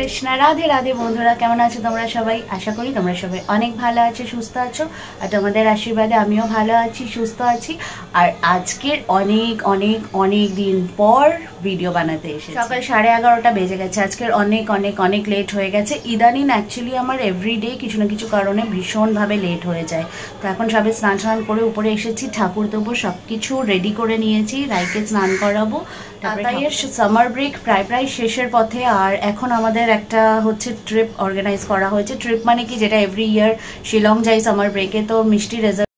কৃষ্ণা, রাধে রাধে বন্ধুরা, কেমন আছো তোমরা সবাই? আশা করি তোমরা সবাই অনেক ভালো আছো, সুস্থ আছো। আর তোমাদের আশীর্বাদে আমিও ভালো আছি, সুস্থ আছি। আর আজকের অনেক অনেক অনেক দিন পর ভিডিও বানাতে এসেছি। সকাল 11:30 বেজে গেছে। আজকের অনেক অনেক অনেক লেট হয়ে গেছে। ইদানিং অ্যাকচুয়ালি আমার এভরিডে কিছু না কিছু কারণে ভীষণভাবে লেট হয়ে যায়। তো এখন সবে স্নান করে উপরে এসেছি, ঠাকুর দেবো, সব কিছু রেডি করে নিয়েছি। রাইকে স্নান করাবো। তাতাইয়ের সামার ব্রেক প্রায় শেষের পথে। আর এখন আমাদের একটা হচ্ছে ট্রিপ অর্গানাইজ করা হয়েছে। ট্রিপ মানে কি, যেটা এভরি ইয়ার শিলং যাই সামার ব্রেকে। তো মিষ্টি রেজাল্ট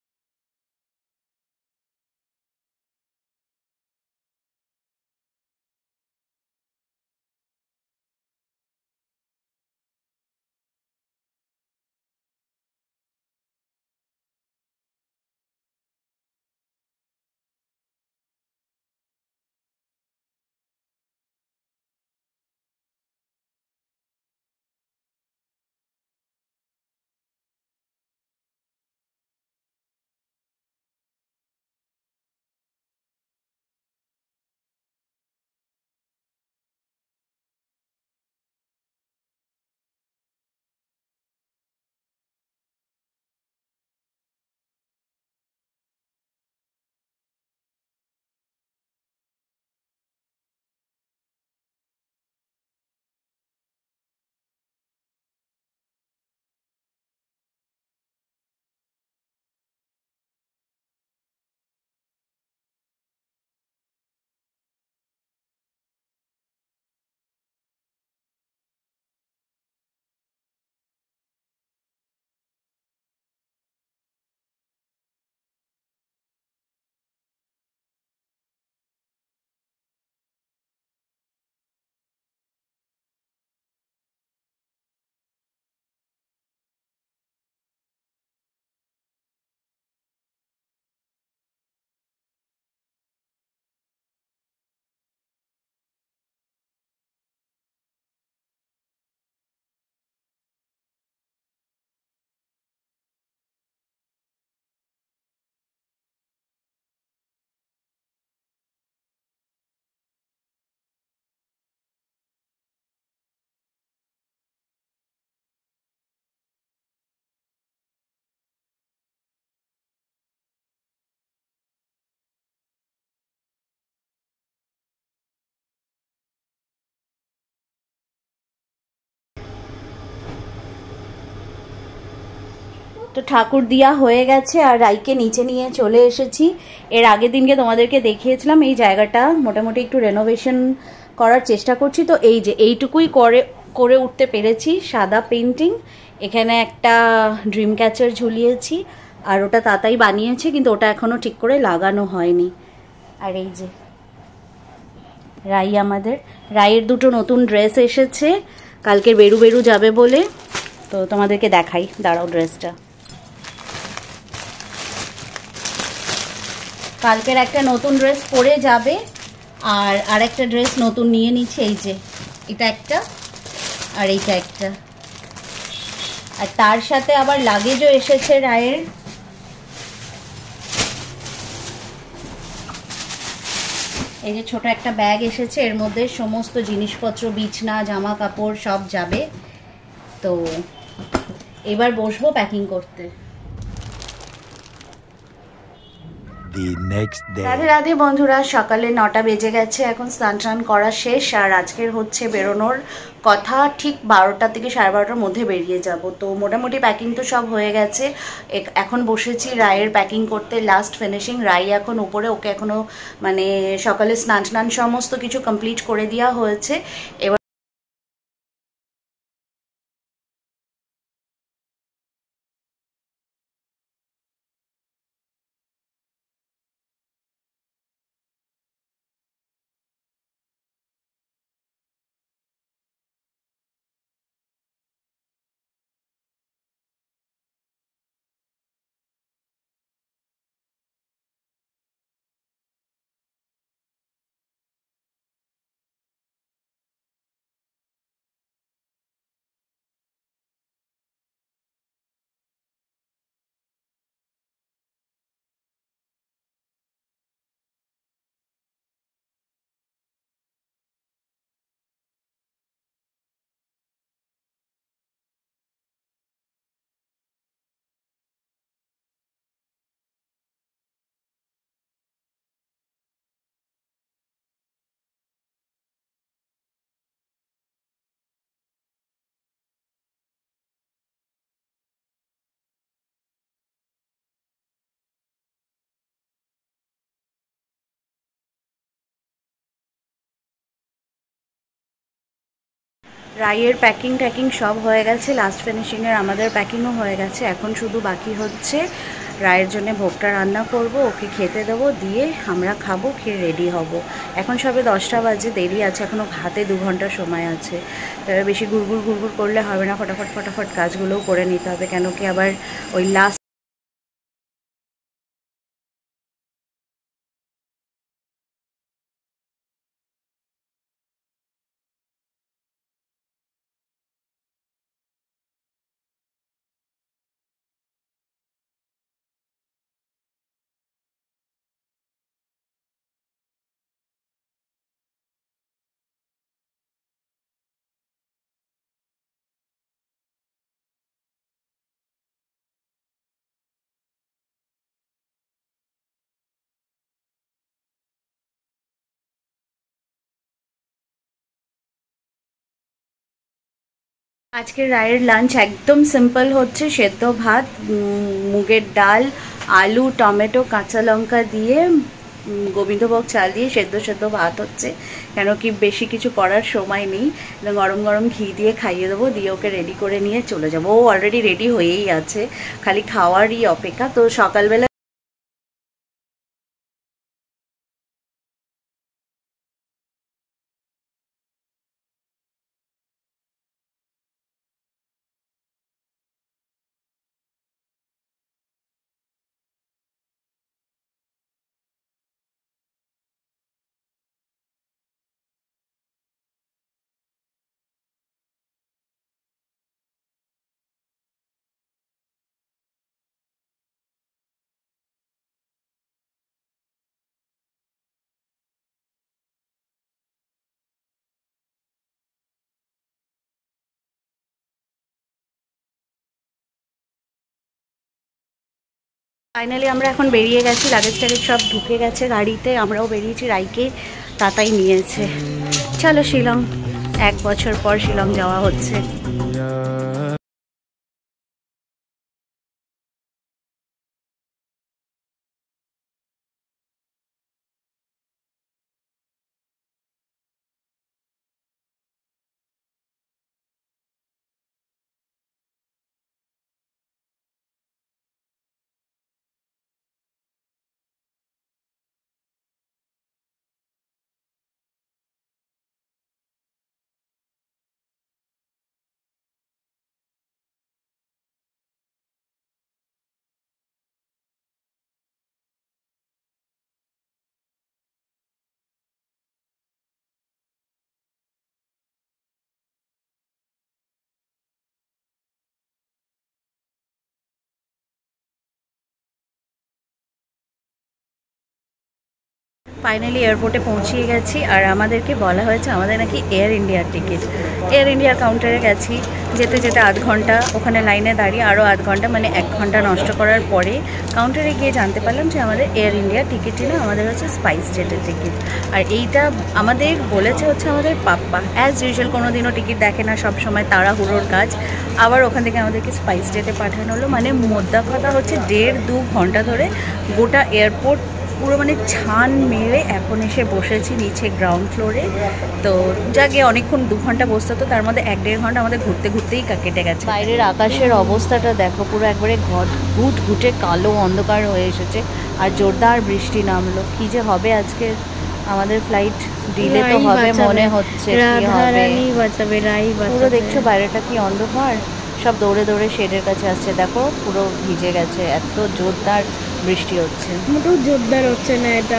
তো ঠাকুর দিয়া হয়ে গেছে। আর রাইকে নিচে নিয়ে চলে এসেছি। এর আগের দিনকে তোমাদেরকে দেখিয়েছিলাম এই জায়গাটা মোটামুটি একটু রেনোভেশন করার চেষ্টা করছি। তো এই যে এইটুকুই করে উঠতে পেরেছি। সাদা পেন্টিং, এখানে একটা ড্রিম ক্যাচার ঝুলিয়েছি, আর ওটা তাতাই বানিয়েছে, কিন্তু ওটা এখনো ঠিক করে লাগানো হয়নি। আর এই যে আমাদের রাইয়ের দুটো নতুন ড্রেস এসেছে, কালকে বেরু যাবে বলে। তো তোমাদেরকে দেখাই, দাঁড়াও ড্রেসটা। কালকের একটা নতুন ড্রেস পরে যাবে, আর আরেকটা ড্রেস নতুন নিয়ে নিচ্ছে। এই যে এটা একটা, আর এইটা একটা। আর তার সাথে আবার লাগেজও এসেছে রায়ের। এই যে ছোট একটা ব্যাগ এসেছে, এর মধ্যে সমস্ত জিনিসপত্র, বিছনা, জামা কাপড় সব যাবে। তো এবার বসবো প্যাকিং করতে। রাধে রাধে বন্ধুরা, সকালে 9টা বেজে গেছে। এখন স্নান করা শেষ। আর আজকের হচ্ছে বেরোনোর কথা, ঠিক 12টা থেকে 12:30টার মধ্যে বেরিয়ে যাব। তো মোটামুটি প্যাকিং তো সব হয়ে গেছে। এখন বসেছি রায়ের প্যাকিং করতে, লাস্ট ফিনিশিং। রাই এখন উপরে, ওকে এখনো মানে সকালে স্নান সমস্ত কিছু কমপ্লিট করে দেওয়া হয়েছে। এবার রাইয়ের প্যাকিং ট্যাকিং সব হয়ে গেছে, লাস্ট ফিনিশিংয়ের আমাদের প্যাকিংও হয়ে গেছে। এখন শুধু বাকি হচ্ছে রায়ের জন্য ভোগটা রান্না করব, ওকে খেতে দেবো, দিয়ে আমরা খাবো, খেয়ে রেডি হব। এখন সবে 10টা বাজে, দেরি আছে, এখনও হাতে 2 ঘন্টা সময় আছে। তবে বেশি গুড়গুড় গুড়গুড় করলে হবে না, ফটাফট ফটাফট কাজগুলোও করে নিতে হবে, কেন কি আবার ওই লাস্ট আজকের রায়ের লাঞ্চ একদম সিম্পল হচ্ছে, সেদ্ধ ভাত, মুগের ডাল, আলু, টমেটো, কাঁচা লঙ্কা দিয়ে গোবিন্দভোগ চাল দিয়ে সেদ্ধ সেদ্ধ ভাত হচ্ছে, কেন কি বেশি কিছু করার সময় নেই। গরম গরম ঘি দিয়ে খাইয়ে দেবো, দিয়ে ওকে রেডি করে নিয়ে চলে যাবো। ও অলরেডি রেডি হয়েই আছে, খালি খাওয়ারই অপেক্ষা। তো সকালবেলা ফাইনালি আমরা এখন বেরিয়ে গেছি, লাগেজ টাগেজ সব ঢুকে গেছে গাড়িতে, আমরাও বেরিয়েছি, রাইকে তাতাই নিয়েছে। চলো শিলং, 1 বছর পর শিলং যাওয়া হচ্ছে। ফাইনালি এয়ারপোর্টে পৌঁছিয়ে গেছি, আর আমাদেরকে বলা হয়েছে আমাদের নাকি এয়ার ইন্ডিয়ার টিকিট। এয়ার ইন্ডিয়ার কাউন্টারে গেছি, যেতে যেতে আধ ঘন্টা ওখানে লাইনে দাঁড়িয়ে, আরও আধ ঘন্টা মানে 1 ঘন্টা নষ্ট করার পরে কাউন্টারে গিয়ে জানতে পারলাম যে আমাদের এয়ার ইন্ডিয়ার টিকিটই না, আমাদের হচ্ছে স্পাইস জেটের টিকিট। আর এইটা আমাদের বলেছে হচ্ছে আমাদের পাপ্পা, অ্যাজ ইউজুয়াল কোনো দিনও টিকিট দেখে না, সব সময় তাড়াহুড়োর কাজ। আবার ওখান থেকে আমাদেরকে স্পাইস জেটে পাঠানো হলো, মানে মোদ্দা কথা হচ্ছে 1.5-2 ঘন্টা ধরে গোটা এয়ারপোর্ট পুরো মানে ছান মেরে এখন এসে বসেছি নিচে গ্রাউন্ড ফ্লোরে। তো যাকে অনেকক্ষণ 2 ঘন্টা বসতে হতো, তার মধ্যে 1-1.5 ঘন্টা আমাদের ঘুরতে ঘুরতেই কেটে গেছে। বাইরের আকাশের অবস্থাটা দেখো, পুরো একবারে ঘুট ঘুটে কালো অন্ধকার হয়ে এসেছে, আর জোরদার বৃষ্টি নামলো। কি যে হবে আজকে, আমাদের ফ্লাইট ডিলে তো হবে মনে হচ্ছে। কি হবে, পুরো দেখছো বাইরেটা কি অন্ধকার, সব দৌড়ে দৌড়ে শেডের কাছে আসছে, দেখো পুরো ভিজে গেছে, এত জোরদার বৃষ্টি হচ্ছে। মোটেও জোরদার হচ্ছে না এটা।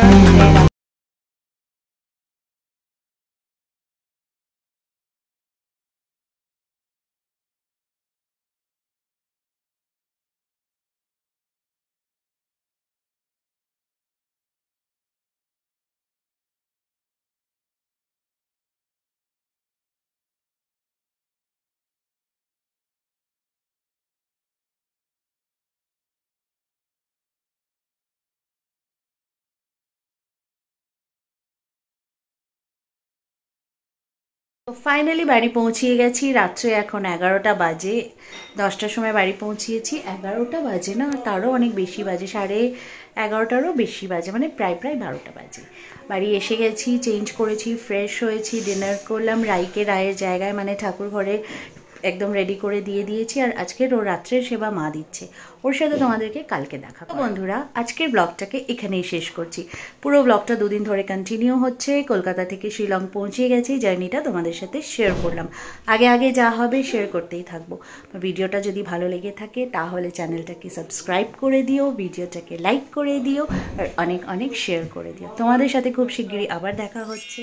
তো ফাইনালি বাড়ি পৌঁছিয়ে গেছি। রাত্রে এখন 11টা বাজে। 10টার সময় বাড়ি পৌঁছিয়েছি। 11টা বাজে না, তারও অনেক বেশি বাজে, 11:30টারও বেশি বাজে, মানে প্রায় 12টা বাজে। বাড়ি এসে গেছি, চেঞ্জ করেছি, ফ্রেশ হয়েছি, ডিনার করলাম রায়ের জায়গায়, মানে ঠাকুর ঘরে একদম রেডি করে দিয়ে দিয়েছি। আর আজকের ও রাত্রের সেবা মা দিচ্ছে, ওর সাথে তোমাদেরকে কালকে দেখা করব। বন্ধুরা, আজকের ব্লগটাকে এখানেই শেষ করছি। পুরো ব্লগটা দুদিন ধরে কন্টিনিউ হচ্ছে। কলকাতা থেকে শিলং পৌঁছে গেছি, জার্নিটা তোমাদের সাথে শেয়ার করলাম। আগে যা হবে শেয়ার করতেই থাকবো। ভিডিওটা যদি ভালো লেগে থাকে তাহলে চ্যানেলটাকে সাবস্ক্রাইব করে দিও, ভিডিওটাকে লাইক করে দিও, আর অনেক শেয়ার করে দিও। তোমাদের সাথে খুব শিগগিরই আবার দেখা হচ্ছে।